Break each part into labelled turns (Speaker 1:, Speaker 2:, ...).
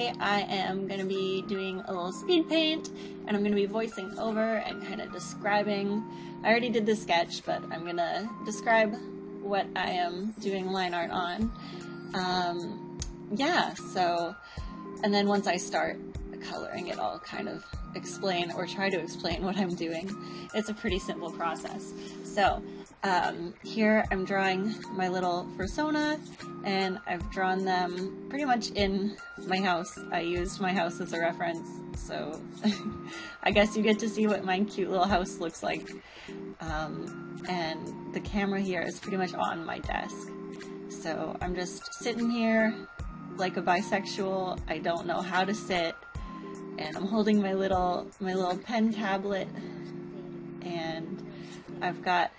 Speaker 1: today I am going to be doing a little speed paint, and I'm going to be voicing over and kind of describing. I already did the sketch, but I'm going to describe what I am doing line art on. And then once I start coloring it, I'll kind of explain or try to explain what I'm doing. It's a pretty simple process. So here I'm drawing my little persona, and I've drawn them pretty much in my house. I used my house as a reference, so I guess you get to see what my cute little house looks like. And the camera here is pretty much on my desk. So I'm just sitting here like a bisexual. I don't know how to sit, and I'm holding my little pen tablet, and I've got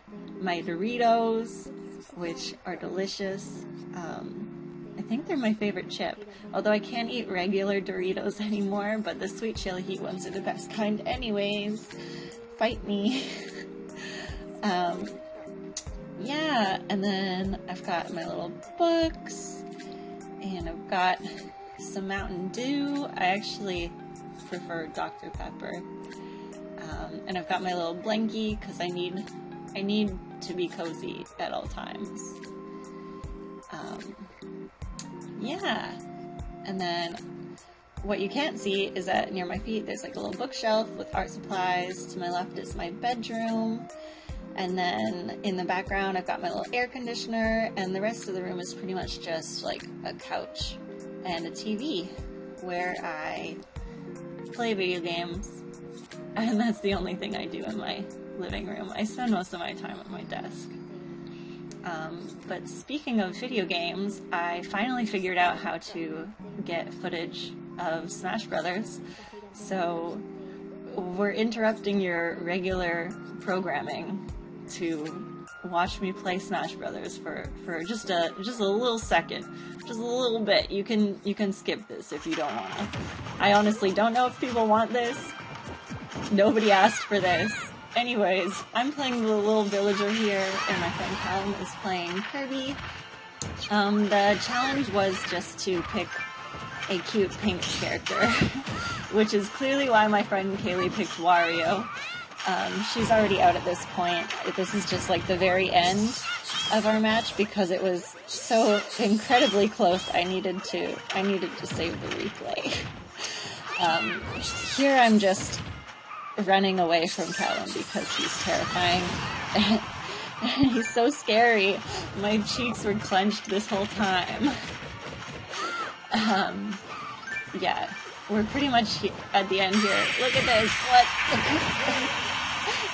Speaker 1: my Doritos, which are delicious. I think they're my favorite chip, although I can't eat regular Doritos anymore, but the sweet chili heat ones are the best kind anyways. Fight me. Yeah, and then I've got my little books, and I've got some Mountain Dew. I actually prefer Dr. Pepper. And I've got my little blankie because I need to be cozy at all times. Yeah, and then what you can't see is that near my feet there's like a little bookshelf with art supplies. To my left is my bedroom, and then in the background I've got my little air conditioner, and the rest of the room is pretty much just like a couch and a TV where I play video games, and that's the only thing I do in my living room. I spend most of my time at my desk. But speaking of video games, I finally figured out how to get footage of Smash Brothers. So we're interrupting your regular programming to watch me play Smash Brothers for just a little second, just a little bit. You can skip this if you don't want to. I honestly don't know if people want this. Nobody asked for this. Anyways, I'm playing the little villager here, and my friend Callum is playing Kirby. The challenge was just to pick a cute pink character, which is clearly why my friend Kaylee picked Wario. She's already out at this point. This is just like the very end of our match because it was so incredibly close. I needed to save the replay. Here I'm just running away from Callum because he's terrifying. And he's so scary. My cheeks were clenched this whole time. Yeah, we're pretty much at the end here. Look at this. What?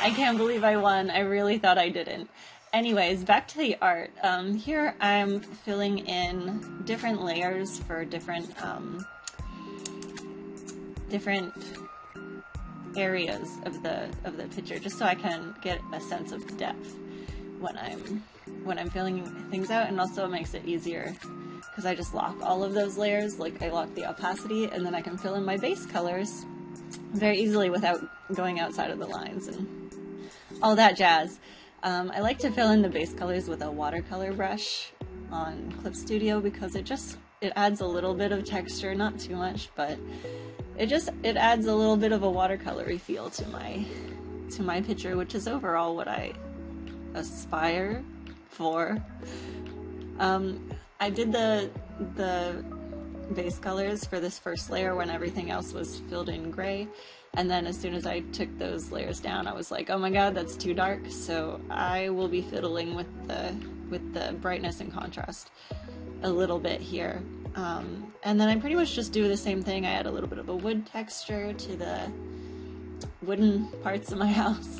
Speaker 1: I can't believe I won. I really thought I didn't. Anyways, back to the art. Here I'm filling in different layers for different areas of the picture, just so I can get a sense of depth when I'm filling things out, and also it makes it easier because I just lock all of those layers. Like I lock the opacity, and then I can fill in my base colors very easily without going outside of the lines and all that jazz. I like to fill in the base colors with a watercolor brush on Clip Studio because it adds a little bit of texture, not too much, but it adds a little bit of a watercolory feel to my picture, which is overall what I aspire for. I did the base colors for this first layer when everything else was filled in gray, and then as soon as I took those layers down, I was like, oh my god, that's too dark. So I will be fiddling with the brightness and contrast a little bit here. And then I pretty much just do the same thing. I add a little bit of a wood texture to the wooden parts of my house.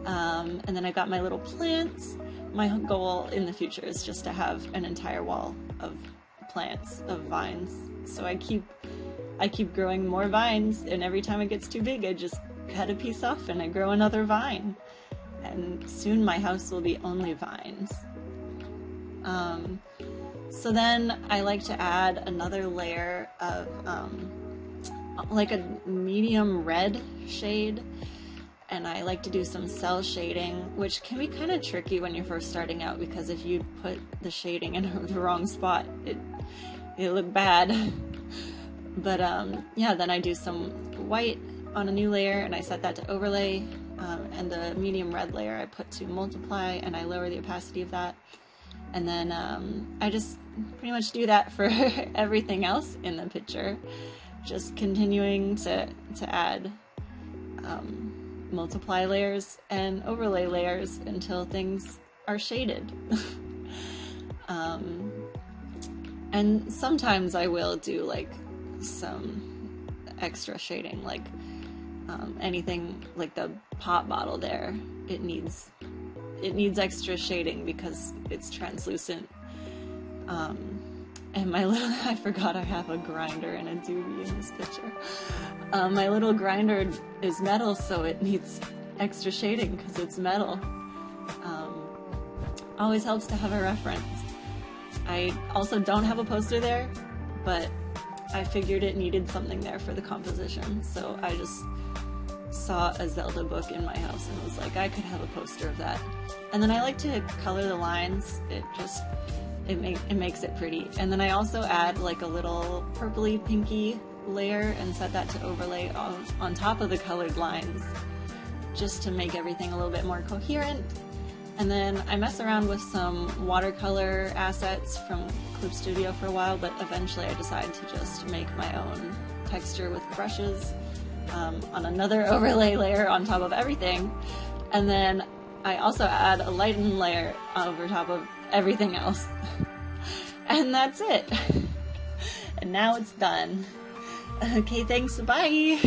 Speaker 1: And then I got my little plants. My goal in the future is just to have an entire wall of plants, of vines. So I keep growing more vines, and every time it gets too big, I just cut a piece off and I grow another vine. And soon my house will be only vines. So then I like to add another layer of like a medium red shade, and I like to do some cell shading, which can be kind of tricky when you're first starting out, because if you put the shading in the wrong spot, it look bad. But yeah, then I do some white on a new layer and I set that to overlay, and the medium red layer I put to multiply and I lower the opacity of that. And then I just pretty much do that for everything else in the picture, just continuing to add multiply layers and overlay layers until things are shaded. And sometimes I will do like some extra shading, like anything like the pop bottle there, it needs extra shading because it's translucent. And my little, I forgot I have a grinder and a doobie in this picture. My little grinder is metal, so it needs extra shading because it's metal. Always helps to have a reference. I also don't have a poster there, but I figured it needed something there for the composition, so I just saw a Zelda book in my house and was like, I could have a poster of that. And then I like to color the lines. It makes it pretty. And then I also add like a little purpley pinky layer and set that to overlay on top of the colored lines, just to make everything a little bit more coherent. And then I mess around with some watercolor assets from Clip Studio for a while, but eventually I decided to just make my own texture with brushes on another overlay layer on top of everything. And then I also add a lighten layer over top of everything else. And that's it. And now it's done. Okay, thanks, bye!